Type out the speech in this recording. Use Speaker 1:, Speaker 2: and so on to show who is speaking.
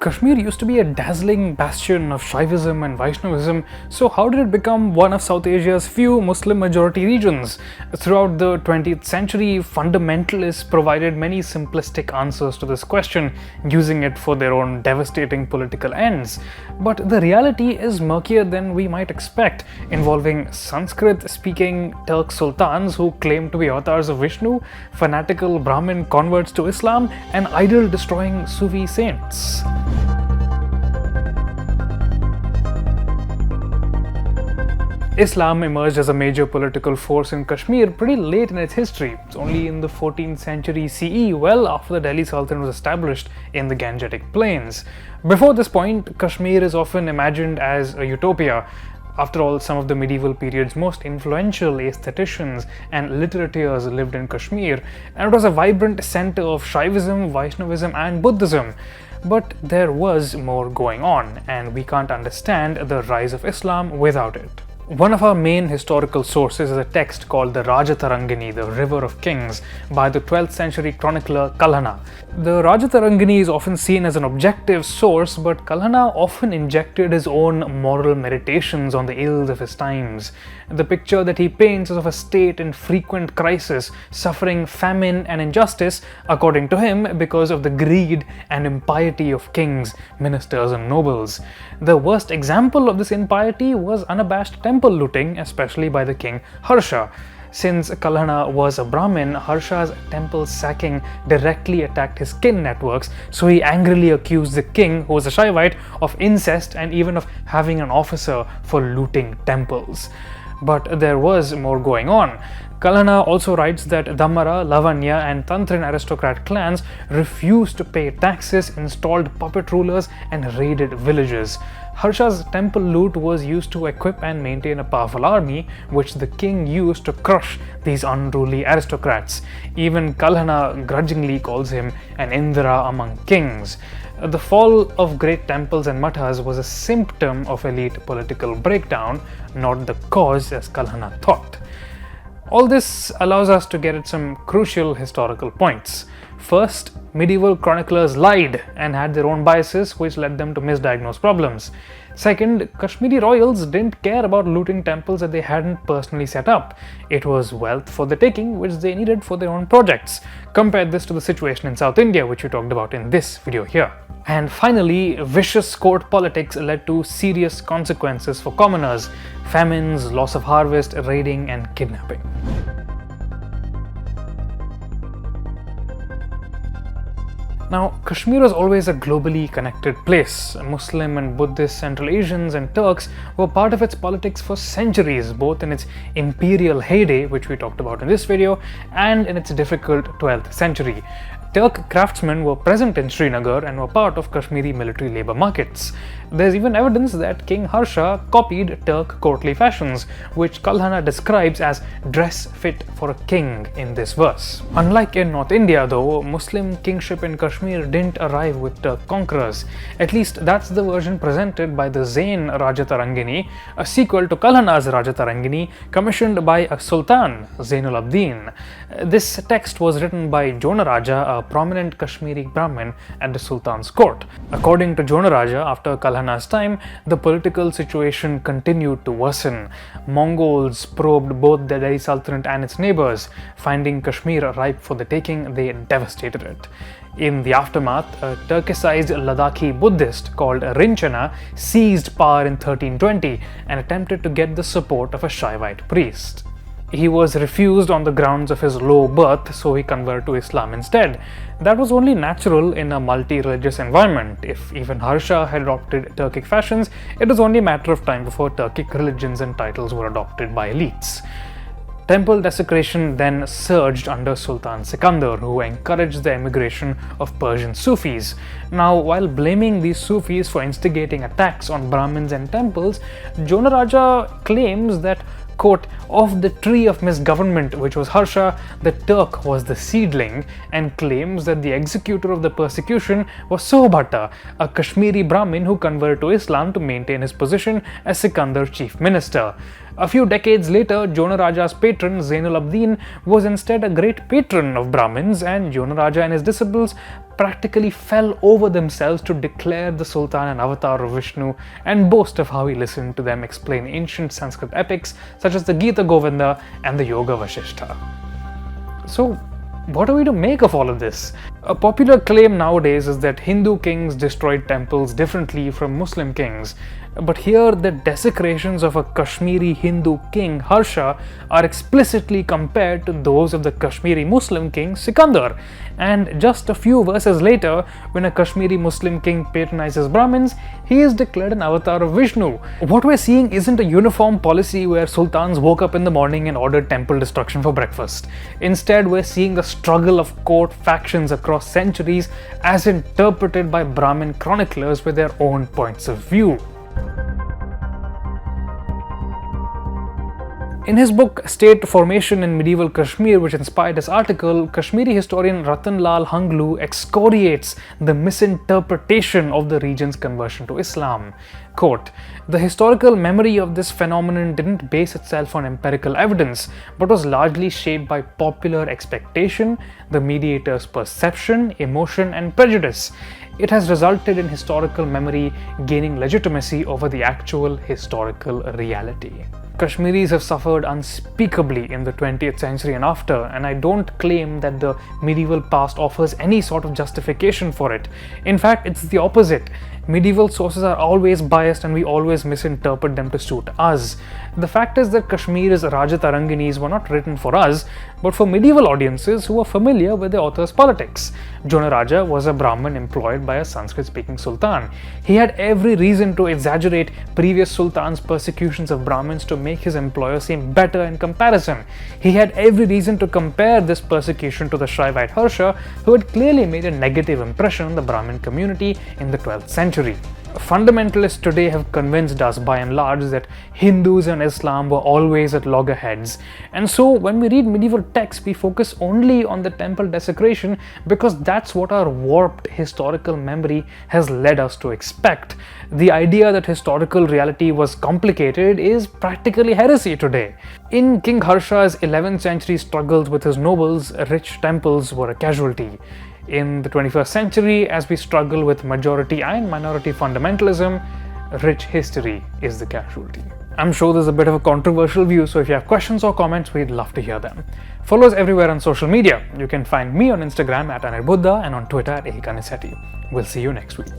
Speaker 1: Kashmir used to be a dazzling bastion of Shaivism and Vaishnavism, so how did it become one of South Asia's few Muslim-majority regions? Throughout the 20th century, fundamentalists provided many simplistic answers to this question, using it for their own devastating political ends. But the reality is murkier than we might expect, involving Sanskrit-speaking Turk Sultans who claim to be avatars of Vishnu, fanatical Brahmin converts to Islam, and idol-destroying Sufi saints. Islam emerged as a major political force in Kashmir pretty late in its history. It's only in the 14th century CE, well after the Delhi Sultan was established in the Gangetic Plains. Before this point, Kashmir is often imagined as a utopia. After all, some of the medieval period's most influential aestheticians and literateurs lived in Kashmir, and it was a vibrant center of Shaivism, Vaishnavism, and Buddhism. But there was more going on, and we can't understand the rise of Islam without it. One of our main historical sources is a text called the Rajatarangini, the River of Kings, by the 12th century chronicler Kalhana. The Rajatarangini is often seen as an objective source, but Kalhana often injected his own moral meditations on the ills of his times. The picture that he paints is of a state in frequent crisis, suffering famine and injustice, according to him, because of the greed and impiety of kings, ministers, and nobles. The worst example of this impiety was unabashed temple looting, especially by the king Harsha. Since Kalhana was a Brahmin, Harsha's temple sacking directly attacked his kin networks, so he angrily accused the king, who was a Shaivite, of incest and even of having an officer for looting temples. But there was more going on. Kalhana also writes that Damara, Lavanya, and Tantrin aristocrat clans refused to pay taxes, installed puppet rulers, and raided villages. Harsha's temple loot was used to equip and maintain a powerful army, which the king used to crush these unruly aristocrats. Even Kalhana grudgingly calls him an Indra among kings. The fall of great temples and mathas was a symptom of elite political breakdown, not the cause as Kalhana thought. All this allows us to get at some crucial historical points. First, medieval chroniclers lied and had their own biases, which led them to misdiagnose problems. Second, Kashmiri royals didn't care about looting temples that they hadn't personally set up. It was wealth for the taking, which they needed for their own projects. Compare this to the situation in South India, which we talked about in this video here. And finally, vicious court politics led to serious consequences for commoners: famines, loss of harvest, raiding, and kidnapping. Now, Kashmir was always a globally connected place. Muslim and Buddhist Central Asians and Turks were part of its politics for centuries, both in its imperial heyday, which we talked about in this video, and in its difficult 12th century. Turk craftsmen were present in Srinagar and were part of Kashmiri military labor markets. There's even evidence that King Harsha copied Turk courtly fashions, which Kalhana describes as dress fit for a king in this verse. Unlike in North India though, Muslim kingship in Kashmir didn't arrive with Turk conquerors. At least that's the version presented by the Zain Rajatarangini, a sequel to Kalhana's Rajatarangini, commissioned by a sultan, Zainul-Abdin. This text was written by Jonaraja, a prominent Kashmiri Brahmin at the Sultan's court. According to Jonaraja, after Kalhana's time, the political situation continued to worsen. Mongols probed both the Delhi Sultanate and its neighbors. Finding Kashmir ripe for the taking, they devastated it. In the aftermath, a Turkicized Ladakhi Buddhist called Rinchana seized power in 1320 and attempted to get the support of a Shaivite priest. He was refused on the grounds of his low birth, so he converted to Islam instead. That was only natural in a multi-religious environment. If even Harsha had adopted Turkic fashions, it was only a matter of time before Turkic religions and titles were adopted by elites. Temple desecration then surged under Sultan Sikandar, who encouraged the emigration of Persian Sufis. Now, while blaming these Sufis for instigating attacks on Brahmins and temples, Jonaraja claims that, quote, of the tree of misgovernment, which was Harsha, the Turk was the seedling, and claims that the executor of the persecution was Sohbhatta, a Kashmiri Brahmin who converted to Islam to maintain his position as Sikandar's chief minister. A few decades later, Jonaraja's patron Zainul-Abdin was instead a great patron of Brahmins, and Jonaraja and his disciples practically fell over themselves to declare the Sultan an avatar of Vishnu and boast of how he listened to them explain ancient Sanskrit epics such as the Gita Govinda and the Yoga Vasishtha. So, what are we to make of all of this? A popular claim nowadays is that Hindu kings destroyed temples differently from Muslim kings. But here, the desecrations of a Kashmiri Hindu king, Harsha, are explicitly compared to those of the Kashmiri Muslim king, Sikandar. And just a few verses later, when a Kashmiri Muslim king patronizes Brahmins, he is declared an avatar of Vishnu. What we're seeing isn't a uniform policy where sultans woke up in the morning and ordered temple destruction for breakfast. Instead, we're seeing the struggle of court factions across centuries as interpreted by Brahmin chroniclers with their own points of view. In his book State Formation in Medieval Kashmir, which inspired this article, Kashmiri historian Rattan Hangloo excoriates the misinterpretation of the region's conversion to Islam. Quote, "The historical memory of this phenomenon didn't base itself on empirical evidence, but was largely shaped by popular expectation, the mediator's perception, emotion, and prejudice. It has resulted in historical memory gaining legitimacy over the actual historical reality." Kashmiris have suffered unspeakably in the 20th century and after, and I don't claim that the medieval past offers any sort of justification for it. In fact, it's the opposite. Medieval sources are always biased and we always misinterpret them to suit us. The fact is that Kashmir's Rajataranginis were not written for us, but for medieval audiences who were familiar with the author's politics. Jonaraja was a Brahmin employed by a Sanskrit-speaking sultan. He had every reason to exaggerate previous sultans' persecutions of Brahmins to make his employer seem better in comparison. He had every reason to compare this persecution to the Shaivite Harsha, who had clearly made a negative impression on the Brahmin community in the 12th century. Fundamentalists today have convinced us by and large that Hindus and Islam were always at loggerheads, and so when we read medieval texts we focus only on the temple desecration because that's what our warped historical memory has led us to expect. The idea that historical reality was complicated is practically heresy today. In King Harsha's 11th century struggles with his nobles, rich temples were a casualty. In the 21st century, as we struggle with majority and minority fundamentalism, rich history is the casualty. I'm sure there's a bit of a controversial view, so if you have questions or comments, we'd love to hear them. Follow us everywhere on social media. You can find me on Instagram at Anirudh and on Twitter at Kanisetti. We'll see you next week.